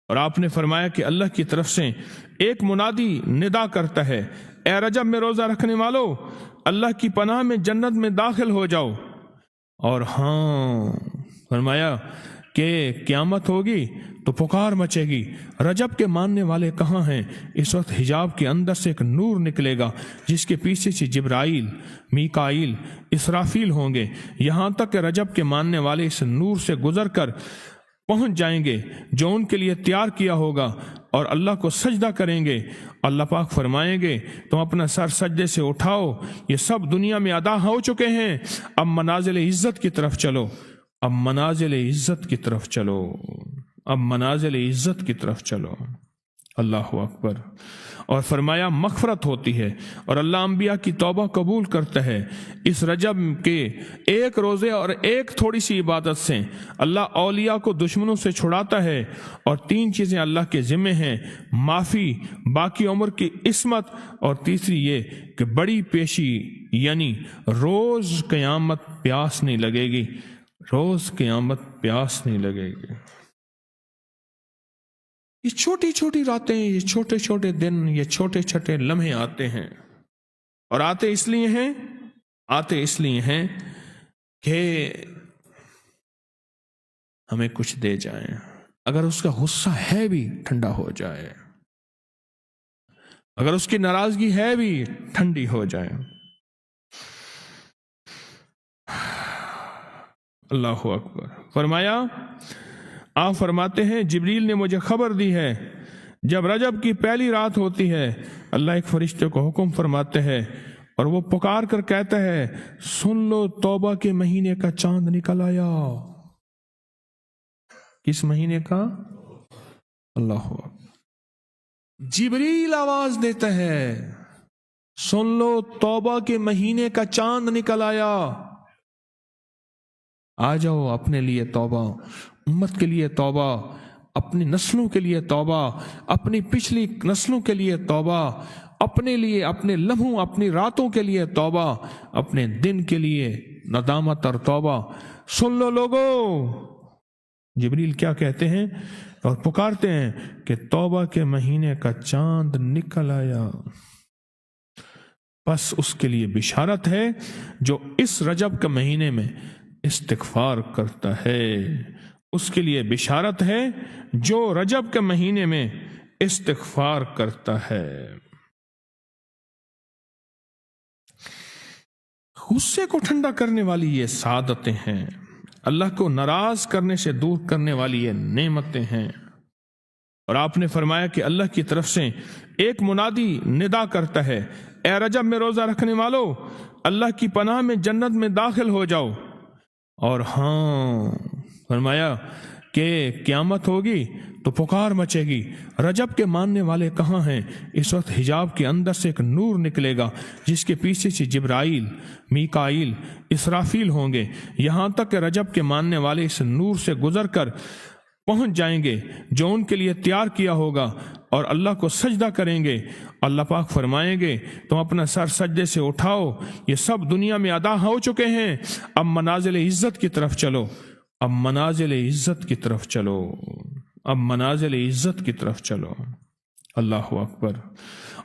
اور آپ نے فرمایا کہ اللہ کی طرف سے ایک منادی ندا کرتا ہے، اے رجب میں روزہ رکھنے والو، اللہ کی پناہ میں جنت میں داخل ہو جاؤ۔ اور ہاں فرمایا کہ قیامت ہوگی تو پکار مچے گی، رجب کے ماننے والے کہاں ہیں؟ اس وقت حجاب کے اندر سے ایک نور نکلے گا جس کے پیچھے سے جبرائیل، میکائیل، اسرافیل ہوں گے، یہاں تک کہ رجب کے ماننے والے اس نور سے گزر کر پہنچ جائیں گے جو ان کے لیے تیار کیا ہوگا، اور اللہ کو سجدہ کریں گے۔ اللہ پاک فرمائیں گے تم اپنا سر سجدے سے اٹھاؤ، یہ سب دنیا میں ادا ہو چکے ہیں، اب منازل عزت کی طرف چلو، اب منازل عزت کی طرف چلو، اب منازل عزت کی طرف چلو۔ اللہ اکبر۔ اور فرمایا مغفرت ہوتی ہے اور اللہ انبیاء کی توبہ قبول کرتا ہے۔ اس رجب کے ایک روزے اور ایک تھوڑی سی عبادت سے اللہ اولیاء کو دشمنوں سے چھڑاتا ہے، اور 3 چیزیں اللہ کے ذمہ ہیں، معافی، باقی عمر کی عصمت، اور تیسری یہ کہ بڑی پیشی، یعنی روز قیامت پیاس نہیں لگے گی، روز قیامت پیاس نہیں لگے گی۔ یہ چھوٹی چھوٹی راتیں، یہ چھوٹے چھوٹے دن، یہ چھوٹے چھوٹے لمحے آتے ہیں، اور آتے اس لیے ہیں کہ ہمیں کچھ دے جائیں، اگر اس کا غصہ ہے بھی ٹھنڈا ہو جائے، اگر اس کی ناراضگی ہے بھی ٹھنڈی ہو جائے۔ اللہ اکبر۔ فرمایا، آپ فرماتے ہیں جبریل نے مجھے خبر دی ہے جب رجب کی پہلی رات ہوتی ہے، اللہ ایک فرشتے کو حکم فرماتے ہیں اور وہ پکار کر کہتا ہے، سن لو توبہ کے مہینے کا چاند نکل آیا۔ کس مہینے کا؟ اللہ اکبر۔ جبریل آواز دیتا ہے، سن لو توبہ کے مہینے کا چاند نکل آیا، آ جاؤ اپنے لیے توبہ، امت کے لیے توبہ، اپنی نسلوں کے لیے توبہ، اپنی پچھلی نسلوں کے لیے توبہ، اپنے لیے، اپنے لمحوں، اپنی راتوں کے لیے توبہ، اپنے دن کے لیے ندامت اور توبہ۔ سن لو لوگو، جبریل کیا کہتے ہیں اور پکارتے ہیں کہ توبہ کے مہینے کا چاند نکل آیا۔ بس اس کے لیے بشارت ہے جو اس رجب کے مہینے میں استغفار کرتا ہے، اس کے لیے بشارت ہے جو رجب کے مہینے میں استغفار کرتا ہے۔ غصے کو ٹھنڈا کرنے والی یہ سعادتیں ہیں، اللہ کو ناراض کرنے سے دور کرنے والی یہ نعمتیں ہیں۔ اور آپ نے فرمایا کہ اللہ کی طرف سے ایک منادی ندا کرتا ہے، اے رجب میں روزہ رکھنے والو، اللہ کی پناہ میں جنت میں داخل ہو جاؤ۔ اور ہاں فرمایا کہ قیامت ہوگی تو پکار مچے گی، رجب کے ماننے والے کہاں ہیں؟ اس وقت حجاب کے اندر سے ایک نور نکلے گا جس کے پیچھے سے جبرائیل، میکائیل، اسرافیل ہوں گے، یہاں تک کہ رجب کے ماننے والے اس نور سے گزر کر پہنچ جائیں گے جو ان کے لیے تیار کیا ہوگا، اور اللہ کو سجدہ کریں گے۔ اللہ پاک فرمائیں گے تم اپنا سر سجدے سے اٹھاؤ، یہ سب دنیا میں ادا ہو چکے ہیں، اب منازل عزت کی طرف چلو، اب منازل عزت کی طرف چلو، اب منازل عزت کی طرف چلو۔ اللہ اکبر۔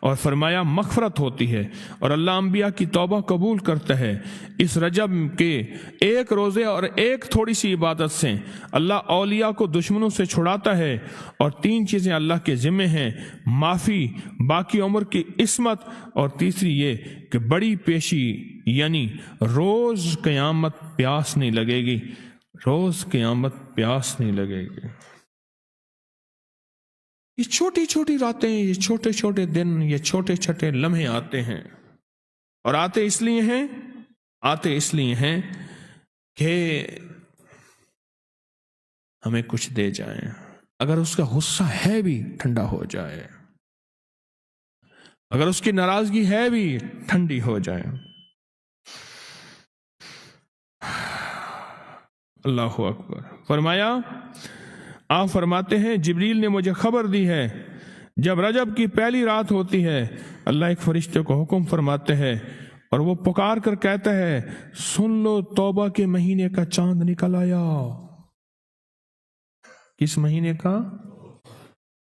اور فرمایا مغفرت ہوتی ہے اور اللہ انبیاء کی توبہ قبول کرتا ہے۔ اس رجب کے ایک روزے اور ایک تھوڑی سی عبادت سے اللہ اولیاء کو دشمنوں سے چھڑاتا ہے، اور 3 چیزیں اللہ کے ذمہ ہیں، معافی، باقی عمر کی عصمت، اور تیسری یہ کہ بڑی پیشی، یعنی روز قیامت پیاس نہیں لگے گی، روز قیامت پیاس نہیں لگے گی۔ یہ چھوٹی چھوٹی راتیں، یہ چھوٹے چھوٹے دن، یہ چھوٹے چھوٹے لمحے آتے ہیں، اور آتے اس لیے ہیں کہ ہمیں کچھ دے جائیں، اگر اس کا غصہ ہے بھی ٹھنڈا ہو جائے، اگر اس کی ناراضگی ہے بھی ٹھنڈی ہو جائے۔ اللہ اکبر۔ فرمایا، آپ فرماتے ہیں جبریل نے مجھے خبر دی ہے جب رجب کی پہلی رات ہوتی ہے، اللہ ایک فرشتے کو حکم فرماتے ہیں اور وہ پکار کر کہتا ہے، سن لو توبہ کے مہینے کا چاند نکل آیا۔ کس مہینے کا؟